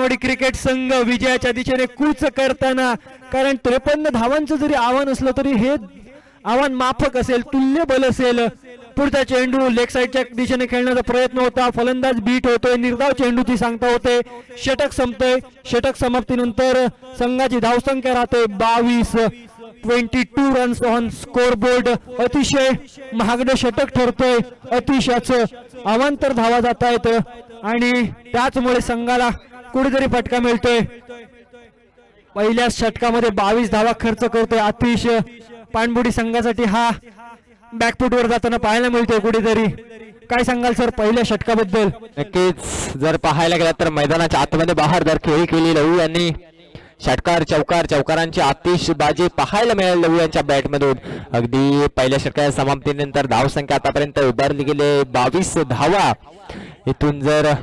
रामाणेवाडी cricket संघ विजयाच्या दिशेने कूच करताना, कारण 53 धावांचं जरी आव्हान असलं तरी हे आव्हान माफक असेल, तुल्यबल असेल. पुढचा चेंडू लेग साईडच्या दिशेने खेळण्याचा प्रयत्न होता, फलंदाज बीट होतोय, निर्धाव चेंडूची सांगता होते. षटक संपतोय. षटक समाप्तीनंतर संघाची धावसंख्या राहते 22 रन्स ऑन स्कोर बोर्ड. अतिशय महागडे षटक ठरतोय, अतिशयच अवांतर धावा जात आहेत आणि त्याचमुळे संघाला कुठेतरी फटका मिळतोय. पहिल्या षटकामध्ये 22 धावा खर्च करतोय आतिश. पाणबुडी संघासाठी हा बॅकफुटवर जाताना पाहायला मिळतोय कुठेतरी. काय सांगाल सर पहिल्या षटकाबद्दल? नक्कीच जर पाहायला गेला तर मैदानाच्या आतमध्ये बहारदार खेळी केली लहू यांनी. षटकार चौकारांची आतिषबाजी पाहायला मिळाली लहू यांच्या बॅटमधून. अगदी पहिल्या षटकाच्या समाप्तीनंतर धावसंख्या आतापर्यंत उभारली गेली 22 धावा. इथून जर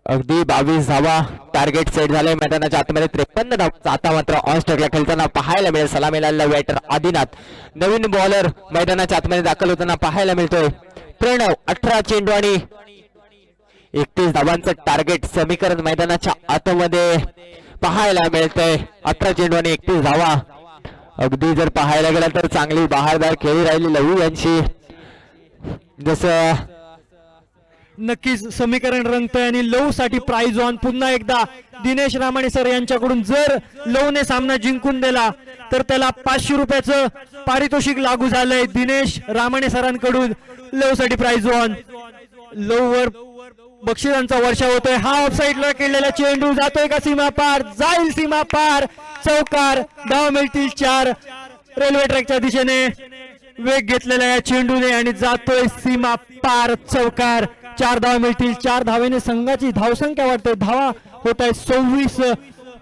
अगदी 22 धावा टार्गेट सेट झाले मैदानाच्या आतमध्ये. 53 धावा आता मात्र ऑन स्ट्राइकला खेळताना पाहायला मिळेल. सलामी लावलेला बॅटर आदिनाथ. नवीन बॉलर मैदानाच्या आतमध्ये दाखल होताना पाहायला मिळतोय. प्रणव 18 चेंडू आणि 31 धावांचं टार्गेट समीकरण मैदानाच्या आतमध्ये पाहायला मिळतंय. 18 चेंडू आणि 31 धावा. अगदी जर पाहायला गेला तर चांगली बहारदार खेळी राहिली लहू यांची. जसं नक्कीच समीकरण रंगतंय आणि लव साठी प्राइज ऑन पुन्हा एकदा दिनेश रामाणे सर यांच्याकडून. जर लवने सामना जिंकून दिला तर त्याला 500 रुपयाचं पारितोषिक लागू झालंय दिनेश रामाणे सरांकडून. लव साठी प्राइज ऑन. लव वर बक्षिसांचा वर्षा होतोय. हा ऑफसाईडला केलेला चेंडू जातोय का सीमा पार? जाईल सीमा पार. चौकार. धाव मिळतील 4. रेल्वे ट्रॅकच्या दिशेने वेग घेतलेला या चेंडूने आणि जातोय सीमा पार. चौकार. 4 धावा मिळतील. 4 धावेने संघाची धावसंख्या वाढते. धावा होत आहे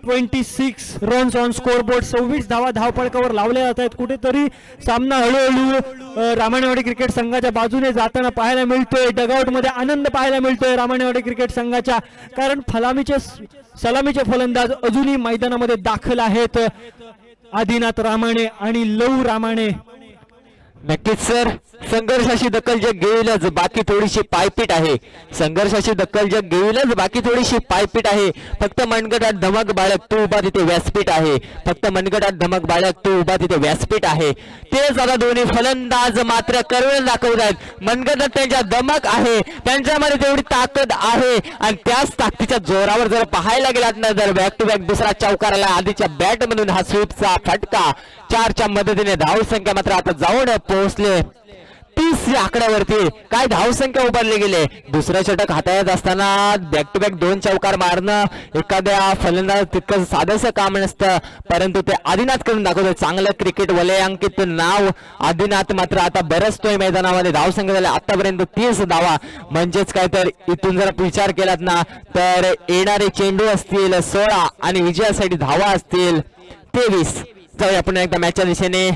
26 रन्स ऑन स्कोर बोर्ड. 26 धावा धावफलकावर लावल्या जात आहेत. कुठेतरी सामना हळूहळू रामाणेवाडी क्रिकेट संघाच्या बाजूने जाताना पाहायला मिळतोय. डगआउट मध्ये आनंद पाहायला मिळतोय रामाणेवाडी क्रिकेट संघाच्या, कारण सलामीचे फलंदाज अजूनही मैदानामध्ये दाखल आहेत. आदिनाथ रामाणे आणि लव रामाणे. नक्कीच सर संघर्षाची दखल जग घेईलच, बाकी थोडीशी पायपीट आहे. संघर्षाची दखल जग घेईलच, बाकी थोडीशी पायपीट आहे. फक्त मनगटात धमक बाळक तू उभा तिथे व्यासपीठ आहे. फक्त मनगटात धमक बाळक तू उभा तिथे व्यासपीठ आहे. तेच आता दोन्ही फलंदाज मात्र करून दाखवत आहेत. मनगटात त्यांच्या धमक आहे, त्यांच्यामध्ये तेवढी ताकद आहे आणि त्याच ताकदीच्या जोरावर जर पाहायला गेलात ना जर बॅक टू बॅक दुसरा चौकार आला आधीच्या बॅट मधून. हा स्वीपचा फटका 4च्या मदतीने धावसंख्या मात्र आता जाऊन पोहोचले 30 या आकड्यावरती. काय धावसंख्या उभारली गेले. दुसरं षटक हाताळत असताना बॅक टू बॅक 2 चौकार मारणं एखाद्या फलंदाज तितकं साधंसं काम नसतं, परंतु ते आदिनाथ करून दाखवतोय. चांगलं क्रिकेट वलयांकित नाव आदिनाथ मात्र आता बरसतोय मैदानामध्ये. धावसंख्या झाल्या आतापर्यंत 30 धावा. म्हणजेच काय तर इथून जर विचार केलात ना तर येणारे चेंडू असतील 16 आणि विजयासाठी धावा असतील 23. जाऊया पुन्हा एकदा मॅचच्या दिशेने.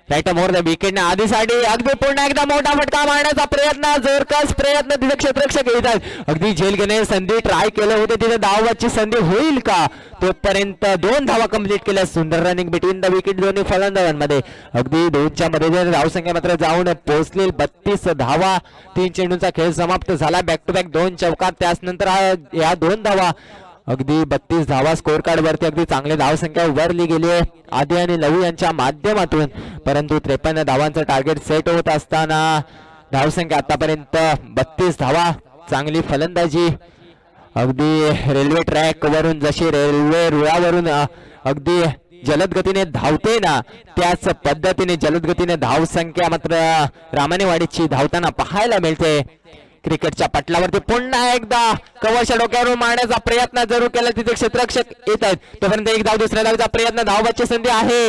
राईट मोर द विकेट आधीसाठी अगदी पुन्हा एकदा मोठा फटका मारण्याचा प्रयत्न, जोरकस प्रयत्न तिथे क्षेत्ररक्षक येत आहेत. अगदी झेल घेणे संधी ट्राय केलं होते तिथे धावाची संधी होईल का, तोपर्यंत 2 धावा कंप्लीट केल्या. सुंदर रनिंग बिटवीन द विकेट दोन्ही फलंदाजांमध्ये. अगदी 2च्या मध्ये धावसंख्या मात्र जाऊन पोहोचली 32 धावा. 3 चेंडूंचा खेळ समाप्त झाला. बॅक टू बॅक 2 चौकार, त्यानंतर या 2 धावा. अगदी 32 धावा स्कोर कार्ड वरती. अगदी चांगली धावसंख्या उभारली गेली आहे आदी आणि लहू यांच्या माध्यमातून. परंतु 53 धावांचं टार्गेट सेट होत असताना धावसंख्या आतापर्यंत 32 धावा. चांगली फलंदाजी. अगदी रेल्वे ट्रॅक वरून जशी रेल्वे रुळावरून अगदी जलद गतीने धावते ना त्याच पद्धतीने जलद गतीने धावसंख्या मात्र रामाणेवाडीची धावताना पाहायला मिळते. क्रिकेटच्या पटलावरती पुन्हा एकदा कवरच्या डोक्यावर मारण्याचा प्रयत्न जरूर केला. तिथे क्षेत्ररक्षक येत आहेत. तोपर्यंत एक धाव दुसऱ्या धावचा प्रयत्न. धावबाची संधी आहे.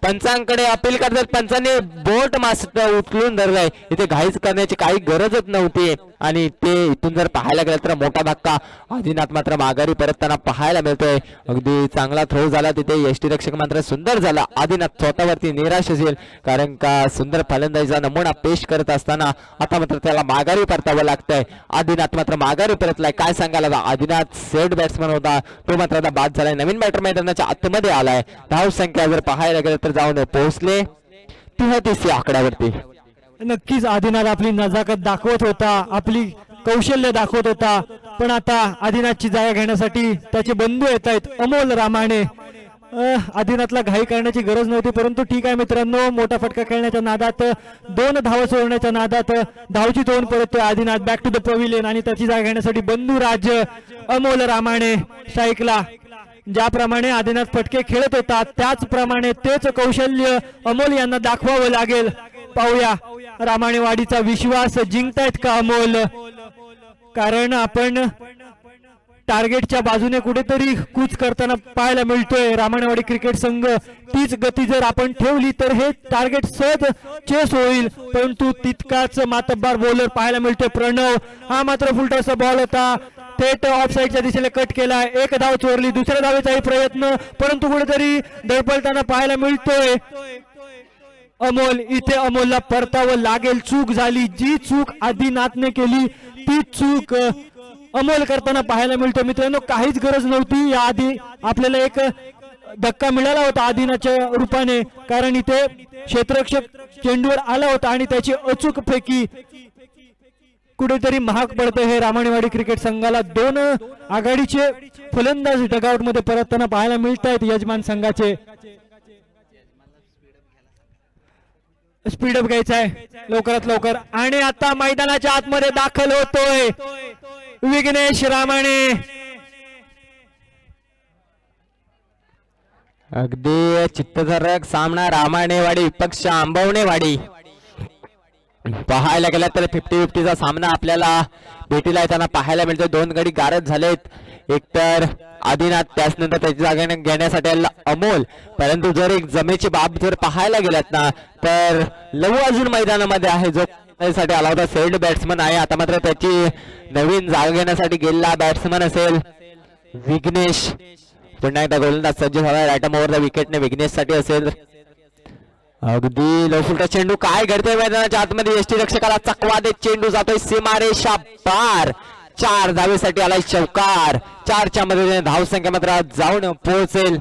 पंचांकडे अपील करतात. पंचांनी बोट मास्त उचलून धरलाय. इथे घाईच करण्याची काही गरजच नव्हती आणि ते इथून जर पाहायला गेलं तर मोठा धक्का. आदिनाथ मात्र माघारी परतताना पाहायला मिळतोय. अगदी चांगला थ्रो झाला तिथे. यष्टीरक्षक मात्र सुंदर झाला. आदिनाथ स्वतःवरती निराश असेल कारण का सुंदर फलंदाजीचा नमुना पेश करत असताना आता मात्र त्याला माघारी परतावं लागतंय. आदिनाथ मात्र माघारी परतलाय. काय सांगायला, आदिनाथ सेट बॅट्समन होता तो मात्र आता बाद झालाय. नवीन बॅटर मैदानाच्या आतमध्ये आलाय. धाव संख्या जर पाहायला गेलं तर जाऊन पोहोचले 33 या आकड्यावरती. नक्कीच आदिनाथ आपली नजाकत दाखवत होता, आपली कौशल्य दाखवत होता, पण आता आदिनाथची जागा घेण्यासाठी त्याचे बंधू येत आहेत अमोल रामाणे. आदिनाथला घाई करण्याची गरज नव्हती, परंतु ठीक आहे मित्रांनो, मोठा फटका खेळण्याच्या नादात 2 धावा सोडण्याच्या नादात धावची तोंड परत Adinath back to the pavilion आणि त्याची जागा घेण्यासाठी बंधू राज अमोल रामाणे स्ट्राईकला. ज्याप्रमाणे आदिनाथ फटके खेळत होता त्याचप्रमाणे तेच कौशल्य अमोल यांना दाखवावं लागेल. पाहूया रामाणेवाडीचा विश्वास जिंकतायत का अमोल, कारण आपण टार्गेटच्या बाजूने कुठेतरी कूच करताना पाहायला मिळतोय. रामाणेवाडी क्रिकेट संघ तीच गती जर आपण ठेवली तर हे टार्गेट सहज चेस होईल, परंतु तितकाच मातब्बार बॉलर पाहायला मिळतोय प्रणव. हा मात्र फुलटॉसचा बॉल होता, थेट ऑफ साईडच्या दिशेने कट केला, 1 धाव चोरली. दुसऱ्या धावेचाही प्रयत्न, परंतु कुठेतरी धडपडताना पाहायला मिळतोय अमोल. इथे अमोलला परतावं लागेल, चूक झाली. जी चूक आदिनाथने केली ती चूक अमोल करताना पाहायला मिळतो. मित्रांनो, काहीच गरज नव्हती या आधी आपल्याला एक धक्का मिळाला होता आदिनाथच्या रूपाने, कारण इथे क्षेत्ररक्षक चेंडूवर आला होता आणि त्याची अचूक फेकी कुठेतरी महाग पडते. हे रामाणेवाडी क्रिकेट संघाला 2 आघाडीचे फलंदाज डगआउट मध्ये परतताना पाहायला मिळत आहेत यजमान संघाचे. स्पीडअप घ्यायचा आहे लवकरात लवकर, आणि आता मैदानाच्या आतमध्ये दाखल होतोय विघ्नेश रामाणे. अगदी चित्तधरक सामना रामाणेवाडी विपक्ष आंबवणेवाडी. पाहायला गेला तर 50-50चा सामना आपल्याला भेटीला येताना पाहायला मिळतो. 2 गडी गारद झालेत, एकतर आदिनाथ, त्याचनंतर त्याची जागा घेण्यासाठी आलेला अमोल. परंतु जर एक जमेची बाब जर पाहायला गेल्यात ना तर लवू अजून मैदानामध्ये आहे, जो साठी आला होता. सेल्ड बॅट्समन आहे, आता मात्र त्याची नवीन जागा घेण्यासाठी गेलेला बॅट्समन असेल विघ्नेश. पुन्हा एकदा गोलंदाज सज्ज झाला, रायटम ओव्हर द विकेटने विघ्नेश साठी असेल. अगदी लोफुलटा चेंडू, काय घडतोय मैदानाच्या आतमध्ये, यष्टी रक्षकाला चकवा देत चेंडू जातोय सीमारेषा पार. 4 धावेसाठी आलाय चौकार. 4च्या मदतीने धावसंख्या मात्र जाऊन पोहोचेल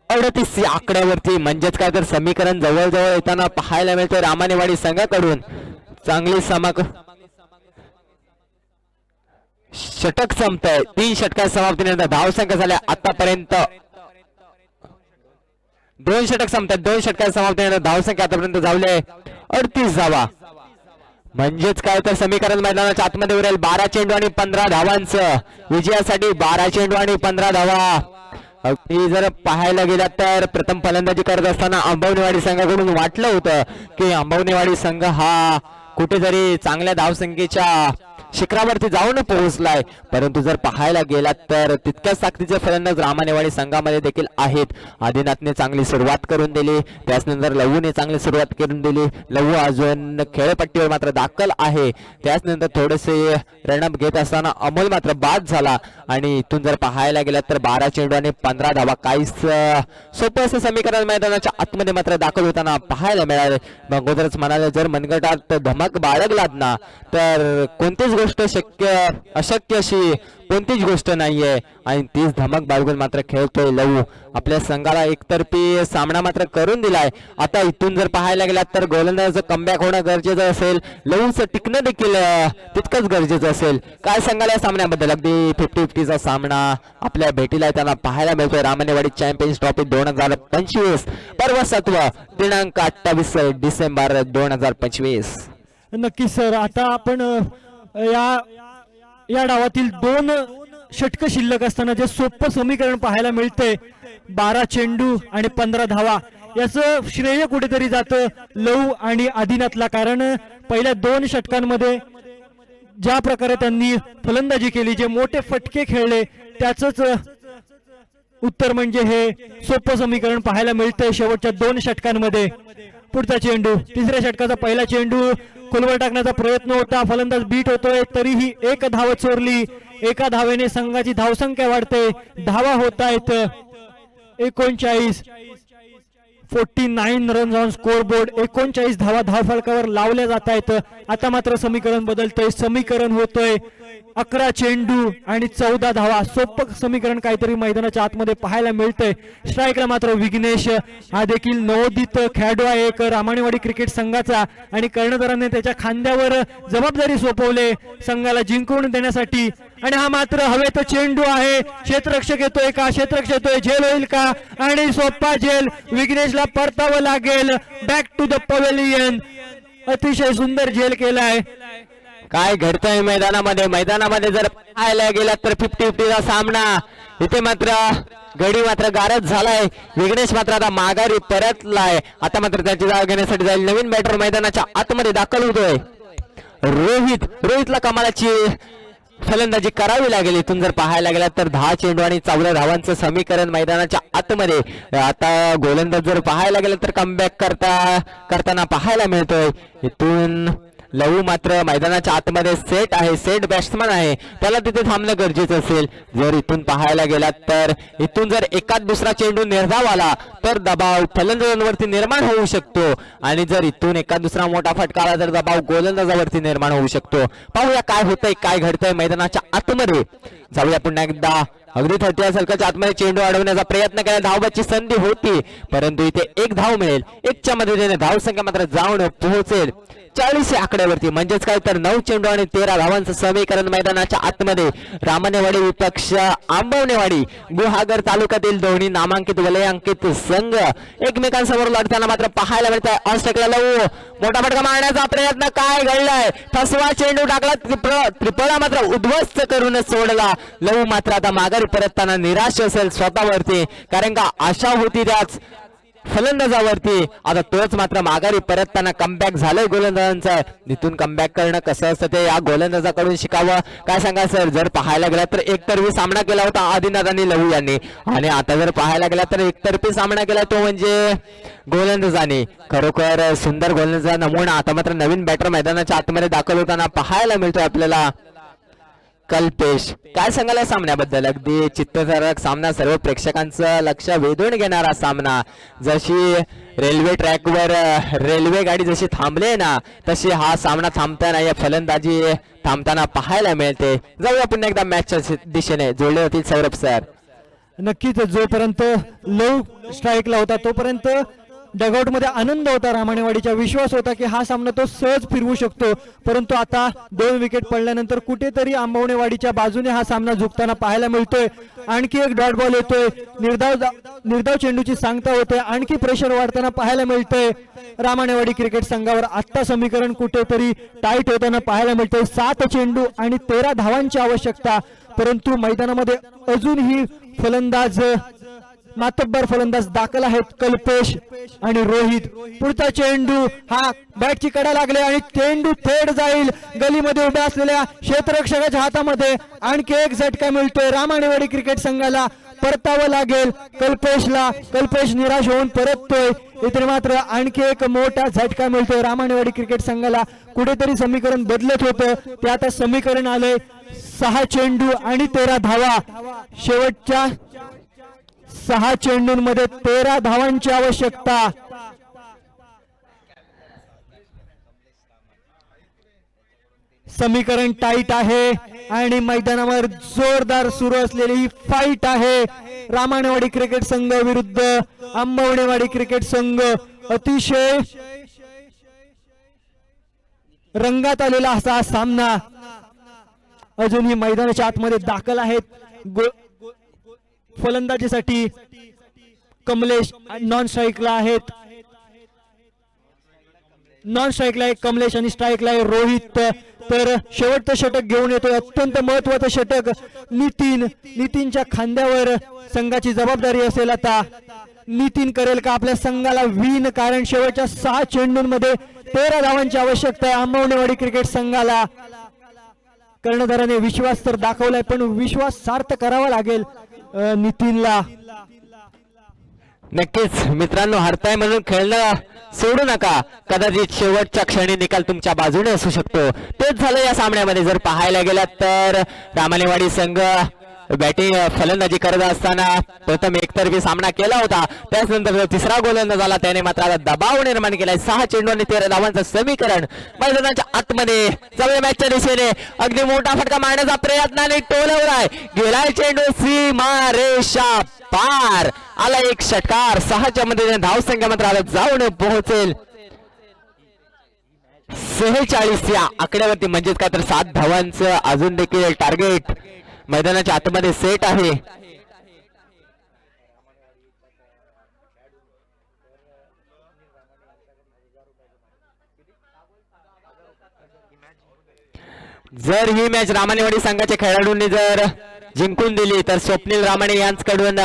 38 आकड्यावरती. म्हणजेच काय तर समीकरण जवळजवळ येताना पाहायला मिळतोय रामाणेवाडी संघाकडून. चांगली समक षटक संपतंय. 3 षटका समाप्तीनंतर धावसंख्या झाल्या आतापर्यंत 2 षटक संपतात. 2 षटका समाप्तीनंतर धावसंख्या आतापर्यंत झाले 38 धावा. म्हणजेच काय तर समीकरण मैदानाच्या आतमध्ये उरेल 12 चेंडू आणि 15 धावांचं. विजयासाठी 12 चेंडू आणि 15 धावा. अगदी जर पाहायला गेला तर प्रथम फलंदाजी करत असताना अंबवणेवाडी संघाकडून वाटलं होतं की अंबवणेवाडी संघ हा कुठेतरी चांगल्या धावसंख्येच्या शिखरावरती जाऊन पोहोचलाय, परंतु जर पाहायला गेला तर तितक्याच ताकदीचे फलंदाज रामाणेवाडी संघामध्ये देखील आहेत. आदिनाथने चांगली सुरुवात करून दिली, त्याचनंतर लवूने चांगली सुरुवात करून दिली. लवू अजून खेळपट्टीवर मात्र दाखल आहे. त्याचनंतर थोडेसे रनअप घेत असताना अमोल मात्र बाद झाला आणि इथून जर पाहायला गेला तर 12 चेंडू आणि 15 धावा काहीच सोपं असं समीकरण मैदानाच्या आतमध्ये मात्र दाखल होताना पाहायला मिळाले. अगोदरच म्हणाले, जर मनगटात धमक बाळगलात ना तर कोणतीच गोष्ट अशक्य अशी कोणतीच गोष्ट नाहीये आणि तीच धमक बाळगून मात्र खेळतोय लवू. आपल्या संघाला एकतर्फी सामना मात्र करून दिलाय. आता इथून जर पाहायला गेलात तर गोलंदाजाचं कमबॅक होणं गरजेचं असेल, लवूचं टिकणं देखील तितकंच गरजेचं असेल. काय सांगाल या सामन्याबद्दल? अगदी 50-50चा सामना आपल्या भेटीला येताना पाहायला मिळतोय. रामाणेवाडी चॅम्पियन्स ट्रॉफी 2025 पर्व 7 दिनांक 28 डिसेंबर 2025. नक्कीच सर, आता आपण या डावातील 2 षटक शिल्लक असताना जे सोपं समीकरण पाहायला मिळते 12 चेंडू आणि 15 धावा, याचं श्रेय कुठेतरी जातं लवू आणि आदिनाथला. कारण पहिल्या 2 षटकांमध्ये ज्या प्रकारे त्यांनी फलंदाजी केली, जे मोठे फटके खेळले, त्याचंच उत्तर म्हणजे हे सोपं समीकरण पाहायला मिळतंय शेवटच्या 2 षटकांमध्ये. पुढचा चेंडू, 3ऱ्या षटकाचा पहिला चेंडू खोलवर टाकण्याचा प्रयत्न होता, फलंदाज बीट होतोय, तरीही 1 धाव चोरली. 1 धावेने संघाची धावसंख्या वाढते, धावा होत आहेत 39. 49 रन्स ऑन स्कोर बोर्ड, 39 धावा धावफलकावर लावल्या जात आहेत. आता मात्र समीकरण बदलतंय, समीकरण होतोय 11 चेंडू आणि 14 धावा. सोपं समीकरण काहीतरी मैदानाच्या आतमध्ये पाहायला मिळतंय. स्ट्राईकला मात्र विघ्नेश, हा देखील नवोदित खेळाडू आहे एक रामाणेवाडी क्रिकेट संघाचा, आणि कर्णधाराने त्याच्या खांद्यावर जबाबदारी सोपवले संघाला जिंकवून देण्यासाठी. आणि हा मात्र हवेत चेंडू आहे, क्षेत्ररक्षक येतोय का, क्षेत्ररक्षक येतोय, झेल होईल का, आणि सोपा झेल, विघ्नेशला परतावं लागेल. बॅक टू द पवेलियन, अतिशय सुंदर झेल केलाय. काय घडतंय मैदानामध्ये जर पाहायला गेला तर 50-50 सामना. इथे मात्र गडी मात्र गारद झालाय. विघ्नेश मात्र आता माघारी परतलाय. आता मात्र त्याची जागा घेण्यासाठी जाईल नवीन बॅटर मैदानाच्या आतमध्ये दाखल होतोय. रोहितला कमालाची फलंदाजी करावी लागेल. इथून जर पाहायला गेला तर 10 चेंडू आणि 14 धावांचं समीकरण मैदानाच्या आतमध्ये. आता गोलंदाज जर पाहायला गेला तर कमबॅक करताना पाहायला मिळतोय. इथून लहू मात्र मैदानाच्या आतमध्ये सेट आहे, सेट बॅट्समन आहे, त्याला तिथे थांबणं गरजेचं असेल. जर इथून पाहायला गेला तर इथून जर एकाच दुसरा चेंडू निर्धाव आला तर दबाव फलंदाजांवरती निर्माण होऊ शकतो, आणि जर इथून एकाच दुसरा मोठा फटका आला तर दबाव गोलंदाजावरती निर्माण होऊ शकतो. पाहूया काय होतंय, काय घडतंय मैदानाच्या आतमध्ये. जाऊया पुन्हा एकदा अगदी 30 सर्कलच्या आतमध्ये चेंडू अडवण्याचा प्रयत्न केला. धावबाची संधी होती, परंतु इथे एक धाव मिळेल. 1च्या मदतीने धावसंख्या मात्र जाऊन पोहोचेल 40 आकड्यावरती. म्हणजेच काय तर 9 चेंडू आणि 13 धावांचं समीकरण मैदानाच्या आतमध्ये. रामानेवाडी विपक्ष आंबवणेवाडी, गुहागर तालुक्यातील दोन्ही नामांकित वलयांकित संघ एकमेकांसमोर लढताना मात्र पाहायला मिळत आहे. ऑस्ट्रेलिया लवू मोठा फटका मारण्याचा प्रयत्न, काय घडलाय, फसवा चेंडू टाकला, त्रिपळा मात्र उद्ध्वस्त करून सोडला. लवू मात्र आता माघारी परतताना निराश असेल स्वतःवरती, कारण का आशा होती त्याच फलंदाजावरती. आता तोच मात्र माघारी परतताना कमबॅक झालंय गोलंदाजांचं. इथून कमबॅक करणं कसं असतं ते या गोलंदाजाकडून शिकावं. काय सांगा सर, जर पाहायला गेला तर एकतर्फी सामना केला होता आदिनाथ आणि लहू यांनी, आणि आता जर पाहायला गेला तर एकतर्फी सामना केला तो म्हणजे गोलंदाजाने. खरोखर सुंदर गोलंदाजा नमुना आता मात्र नवीन बॅटर मैदानाच्या आतमध्ये दाखल होताना पाहायला मिळतोय आपल्याला. कल्पेश, काय सांगाल या सामन्याबद्दल? अगदी चित्तथरारक सामना, सर्व प्रेक्षकांचं लक्ष वेधून घेणारा सामना. जशी रेल्वे ट्रॅकवर रेल्वे गाडी जशी थांबले ना, तशी हा सामना थांबताना या फलंदाजी थांबताना पाहायला मिळते. जाऊया पुन्हा एकदा मॅचच्या दिशेने. जोडले होतील सौरभ सर. नक्कीच, जोपर्यंत लो स्ट्राईकला होता तोपर्यंत डगआउट मध्ये आनंद होता रामाणेवाडीचा. विश्वास होता की हा सामना तो सहज फिरवू शकतो, परंतु आता 2 विकेट पडल्यानंतर कुठेतरी आंबवणेवाडीच्या बाजूने हा सामना झुकताना पाहायला मिळतोय. आणखी एक डॉट बॉल येतोय, निर्धाव चेंडूची सांगता होते, आणखी प्रेशर वाढताना पाहायला मिळतंय रामाणेवाडी क्रिकेट संघावर. आता समीकरण कुठेतरी टाईट होताना पाहायला मिळतंय. 7 चेंडू आणि 13 धावांची आवश्यकता, परंतु मैदानामध्ये अजूनही फलंदाज मातब्बर फलंदाज दाखल आहेत, कल्पेश आणि रोहित. पुढचा चेंडू, हा बॅटची कडा लागले आणि चेंडू थेट जाईल गलीमध्ये उभ्या असलेल्या क्षेत्ररक्षकाच्या हातामध्ये. आणखी एक झटका मिळतोय रामाणेवाडी क्रिकेट संघाला, परतावं लागेल कल्पेशला. कल्पेश निराश होऊन परततोय. इथे मात्र आणखी एक मोठा झटका मिळतोय रामाणेवाडी क्रिकेट संघाला. कुठेतरी समीकरण बदलत होतं, ते आता समीकरण आलंय 6 चेंडू आणि 13 धावा. शेवटच्या 6 चेंडूंमध्ये 13 धावांची आवश्यकता. समीकरण टाईट आहे आणि मैदानावर जोरदार सुरू असलेली ही फाईट आहे. रामाणेवाडी क्रिकेट संघ विरुद्ध आंबवणेवाडी क्रिकेट संघ. अतिशय रंगात आलेला असा हा सामना. अजूनही मैदानाच्या आतमध्ये दाखल आहेत. फलंदाजीसाठी कमलेश नॉन स्ट्राईकला आहेत. नॉन स्ट्राईकला आहे कमलेश आणि स्ट्राईकला आहे रोहित. तर शेवटचं षटक घेऊन येतोय, अत्यंत महत्वाचं षटक. नितीनच्या खांद्यावर संघाची जबाबदारी असेल. आता नितीन करेल का आपल्या संघाला विन, कारण शेवटच्या 6 चेंडूंमध्ये 13 धावांची आवश्यकता आहे आंबवणेवाडी क्रिकेट संघाला. कर्णधाराने विश्वास तर दाखवलाय, पण विश्वास सार्थ करावा लागेल नितीनला. नक्कीच मित्रांनो, हरताय म्हणून खेळणं सोडू नका. कदाचित शेवटच्या क्षणी निकाल तुमच्या बाजूने असू शकतो. तेच झालं या सामन्यामध्ये. जर पाहायला गेलात तर रामाणेवाडी संघ बॅटिंग फलंदाजी करत असताना प्रथम एकतर्फी सामना केला होता. त्यानंतर तिसरा गोलंदाज झाला, त्याने मात्र आता दबाव निर्माण केलाय. 6 चेंडू आणि 13 धावांचं समीकरण मैदानाच्या आतमध्ये जवळ मॅचच्या दिशेने अगदी मोठा फटका मारण्याचा प्रयत्न आणि टोलवर आहे. गेलाय चेंडू सीमा रेषा पार. आला एक षटकार. 6च्या मध्ये धावसंख्या मात्र आता जाऊन पोहोचेल 46 या आकड्यावरती, म्हणजेच काय तर 7 धावांचं अजून देखील टार्गेट मैदानाच्या आतमध्ये सेट आहे. जर ही मॅच रामानेवाडी संघाच्या खेळाडूंनी जर जिंकून दिली तर स्वप्नील रामाने यांच्याकडून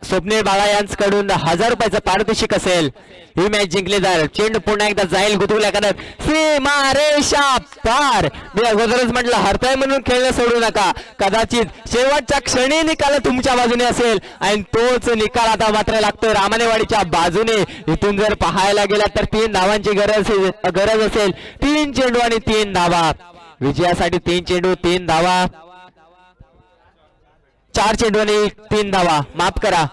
स्वप्नील बाळा यांच्याकडून 1000 रुपयाचं पारितोषिक असेल. ही मॅच जिंकली जाईल. चेंडू पुन्हा एकदा जाईल गुतवल्या करत सीमा रेषा पार. मी अगोदरच म्हटलं हरताय म्हणून खेळणं सोडू नका. कदाचित शेवटच्या क्षणी निकाल तुमच्या बाजूने असेल आणि तोच निकाल आता मात्र लागतोय रामानेवाडीच्या बाजूने. इथून जर पाहायला गेला तर 3 धावांची गरज असेल. 3 चेंडू आणि 3 धावा विजयासाठी. 3 चेंडू 3 धावा, 4 चेंडू आणि 3 धावा, माफ करा.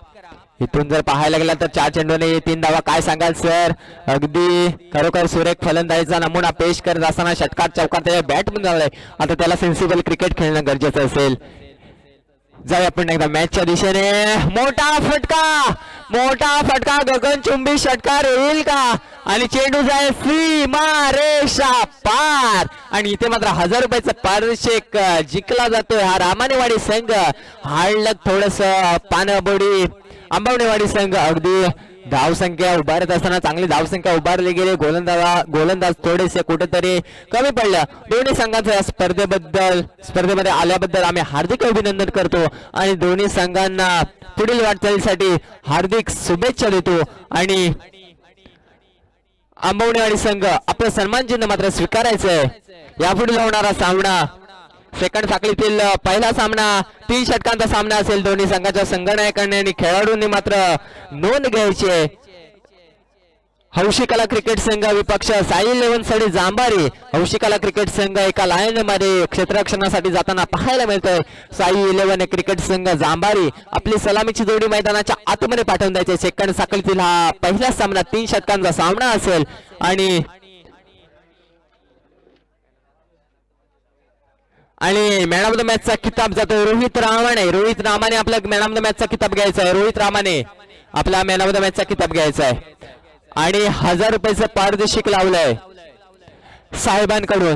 इथून जर पाहायला गेला तर 4 चेंडू आणि 3 धावा. काय सांगाल सर? अगदी खरोखर सुरेख फलंदाजीचा नमुना पेश करत असताना षटकार चौकार त्याच्या बॅट मध्ये झालाय. आता त्याला सेन्सिबल क्रिकेट खेळणं गरजेचं असेल. जाऊया आपण एकदा मॅचच्या दिशेने. मोठा फटका गगनचुंबी षटकार येईल का? आणि चेंडू जाय सीमा रेषा पार. आणि इथे मात्र 1000 रुपयाचं पारितोषिक जिंकला जातोय हा रामानेवाडी संघ. हाडलक थोडस पानबोडी अंबावणेवाडी संघ. अगदी धावसंख्या उभारत असताना चांगली धावसंख्या उभारली गेली. गोलंदाज थोडेसे कुठेतरी कमी पडलं. दोन्ही संघांचं या स्पर्धेमध्ये आल्याबद्दल आम्ही हार्दिक अभिनंदन करतो आणि दोन्ही संघांना पुढील वाटचालीसाठी हार्दिक शुभेच्छा देतो. आणि अंबावणेवाडी संघ आपलं सन्मान चिन्ह मात्र स्वीकारायचंय. यापुढे होणारा सामना सेकंड साखळीतील पहिला सामना 3 षटकांचा सामना असेल. दोन्ही संघाच्या संघनायकांनी आणि खेळाडूंनी मात्र नोंद घ्यायची आहे. हौशी कला क्रिकेट संघ विपक्ष साई 11 सडी जांभारी. हौशी कला क्रिकेट संघ एका लाईन मध्ये क्षेत्ररक्षणासाठी जाताना पाहायला मिळतंय. साई 11 क्रिकेट संघ जांभारी आपली सलामीची जोडी मैदानाच्या आतमध्ये पाठवून द्यायचे. सेकंड साखळीतील हा पहिला सामना 3 षटकांचा सामना असेल. आणि मॅन ऑफ द मॅचचा किताब जातो रोहित रामाने आपला मॅन ऑफ द मॅचचा किताब घ्यायचा आहे. रोहित रामाने आपला मॅन ऑफ द मॅचचा किताब घ्यायचा आहे. आणि 1000 रुपयाचं पारितोषिक लावलंय साहेबांकडून.